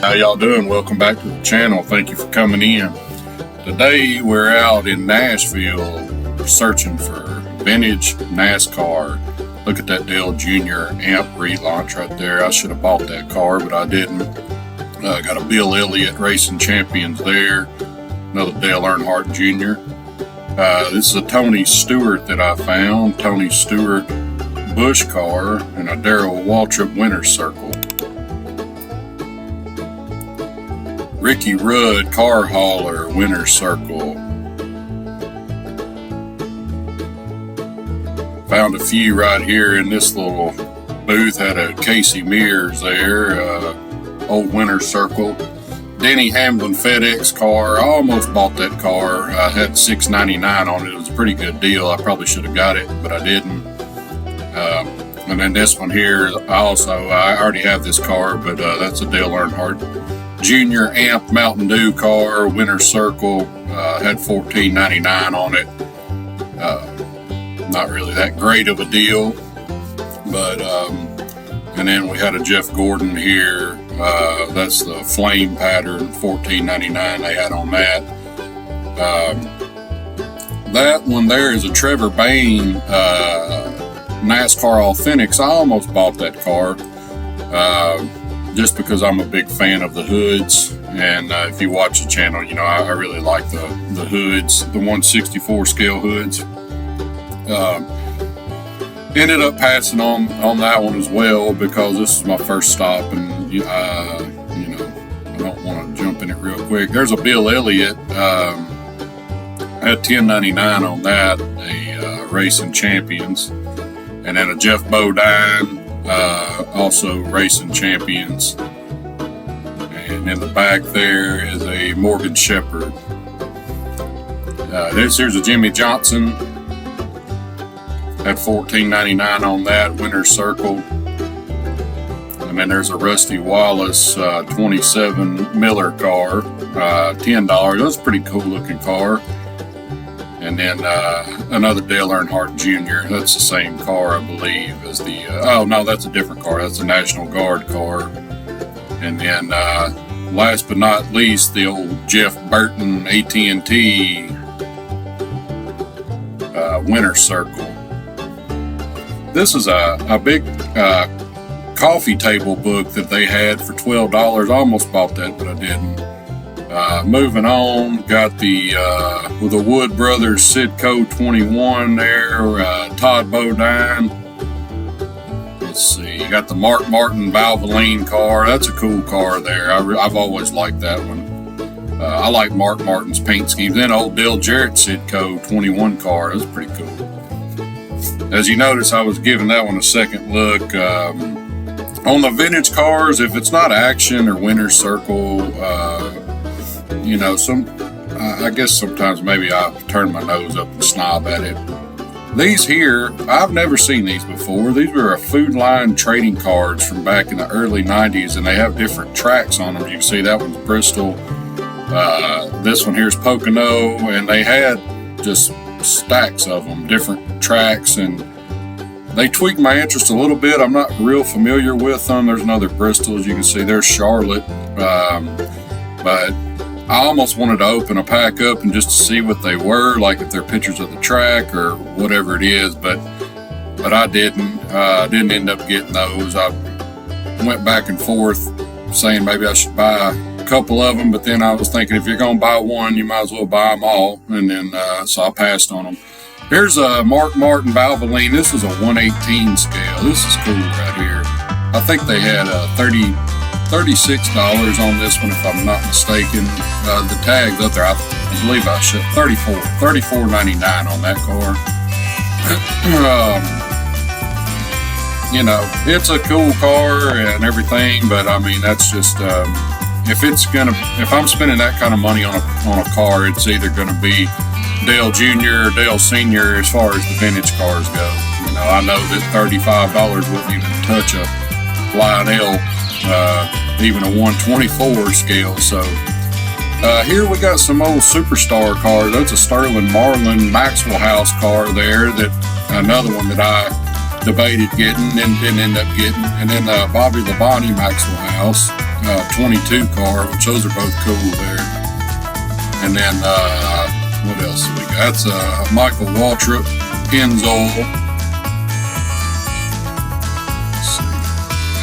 How y'all doing? Welcome back to the channel. Thank you for coming in. Today we're out in Nashville searching for vintage NASCAR. Look at that Dale Jr. amp relaunch right there. I should have bought that car, but I didn't. Got a Bill Elliott Racing Champions there. Another Dale Earnhardt Jr. This is a Tony Stewart that I found. Tony Stewart Bush car and a Darrell Waltrip Winner's Circle. Ricky Rudd Car Hauler Winner's Circle. Found a few right here in this little booth. Had a Casey Mears there, old Winner's Circle. Denny Hamlin FedEx car. I almost bought that car. I had $6.99 on it. It was a pretty good deal. I probably should have got it, but I didn't. And then this one here, I already have this car, but that's a Dale Earnhardt Jr. amp Mountain Dew car, Winner's Circle. Had $14.99 on it. Not really that great of a deal, but and then we had a Jeff Gordon here. That's the flame pattern, $14.99 they had on that. That one there is a Trevor Bayne NASCAR Authentics. I almost bought that car just because I'm a big fan of the hoods, and if you watch the channel, you know I really like the hoods, the 1/64 scale hoods. Ended up passing on that one as well because this is my first stop, and I don't want to jump in it real quick. There's a Bill Elliott. I had $10.99 on that, a Racing Champions, and then a Jeff Bodine, also Racing Champions. And in the back there is a Morgan Shepherd. Here's a Jimmy Johnson. Had $14.99 on that, Winner's Circle. And then there's a Rusty Wallace 27 Miller car, $10. That's a pretty cool looking car. And then another Dale Earnhardt Jr. That's the same car, I believe, as the... oh, no, that's a different car. That's a National Guard car. And then last but not least, the old Jeff Burton AT&T Winner's Circle. This is a big coffee table book that they had for $12. I almost bought that, but I didn't. Moving on, got the with the Wood Brothers Sidco 21 there, Todd Bodine. Let's see, got the Mark Martin Valvoline car. That's a cool car there. I've always liked that one. I like Mark Martin's paint schemes. Then old Dale Jarrett Sidco 21 car. That's pretty cool. As you notice, I was giving that one a second look. On the vintage cars, if it's not Action or Winner's Circle, I guess sometimes maybe I turn my nose up and snob at it. These here, I've never seen these before. These were a Food Line trading cards from back in the early 90s, and they have different tracks on them. You can see that one's Bristol. This one here is Pocono, and they had just stacks of them, different tracks, and they tweaked my interest a little bit. I'm not real familiar with them. There's another Bristol, as you can see. There's Charlotte, but I almost wanted to open a pack up and just to see what they were, like if they're pictures of the track or whatever it is, but I didn't end up getting those. I went back and forth saying maybe I should buy a couple of them, but then I was thinking if you're going to buy one, you might as well buy them all, and then so I passed on them. Here's a Mark Martin Valvoline. This is a 1/18 scale. This is cool right here. I think they had $36 on this one, if I'm not mistaken. The tag's up there. I believe I should $34.99 on that car. It's a cool car and everything, but I mean that's just if I'm spending that kind of money on a car, it's either gonna be Dale Jr. or Dale Sr. as far as the vintage cars go. I know that $35 wouldn't even touch a Lionel, even a 1/24 scale. So here we got some old Superstar cars. That's a Sterling Marlin Maxwell House car there. That another one that I debated getting and didn't end up getting. And then Bobby Labonte Maxwell House. 22 car, which those are both cool there. And then, what else do we got? That's Michael Waltrip, Pennzoil. Let's see.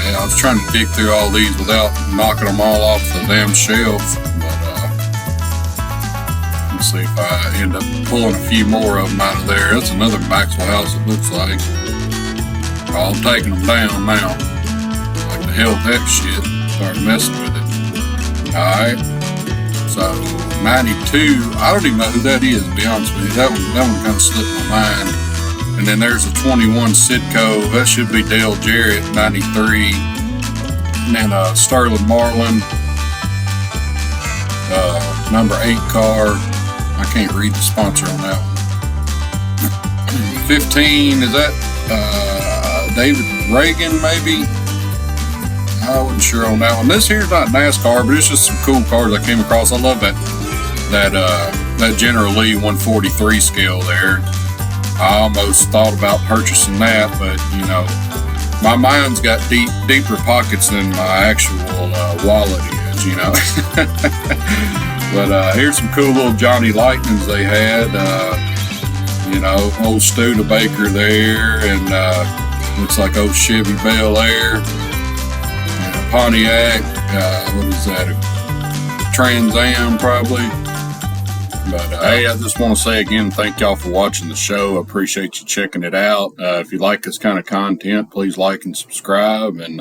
Yeah, I was trying to dig through all these without knocking them all off the damn shelf. But, let's see if I end up pulling a few more of them out of there. That's another Maxwell House, it looks like. Oh, I'm taking them down now. Like the hell with that shit. Start messing with it. Alright. So, 92. I don't even know who that is, to be honest with you. That one kind of slipped my mind. And then there's a 21 Sitco. That should be Dale Jarrett, 93. And then Sterling Marlin. Number 8 car. I can't read the sponsor on that one. 15, is that David Reagan, maybe? I wasn't sure on that one. This here's not NASCAR, but it's just some cool cars I came across. I love that General Lee 143 scale there. I almost thought about purchasing that, but you know, my mind's got deeper pockets than my actual wallet is, you know. But here's some cool little Johnny Lightnings they had. You know, old Studebaker there, and looks like old Chevy Bel Air. Pontiac, what is that, a Trans Am probably. But hey, I just want to say again, thank y'all for watching the show. I appreciate you checking it out. If you like this kind of content, please like and subscribe. And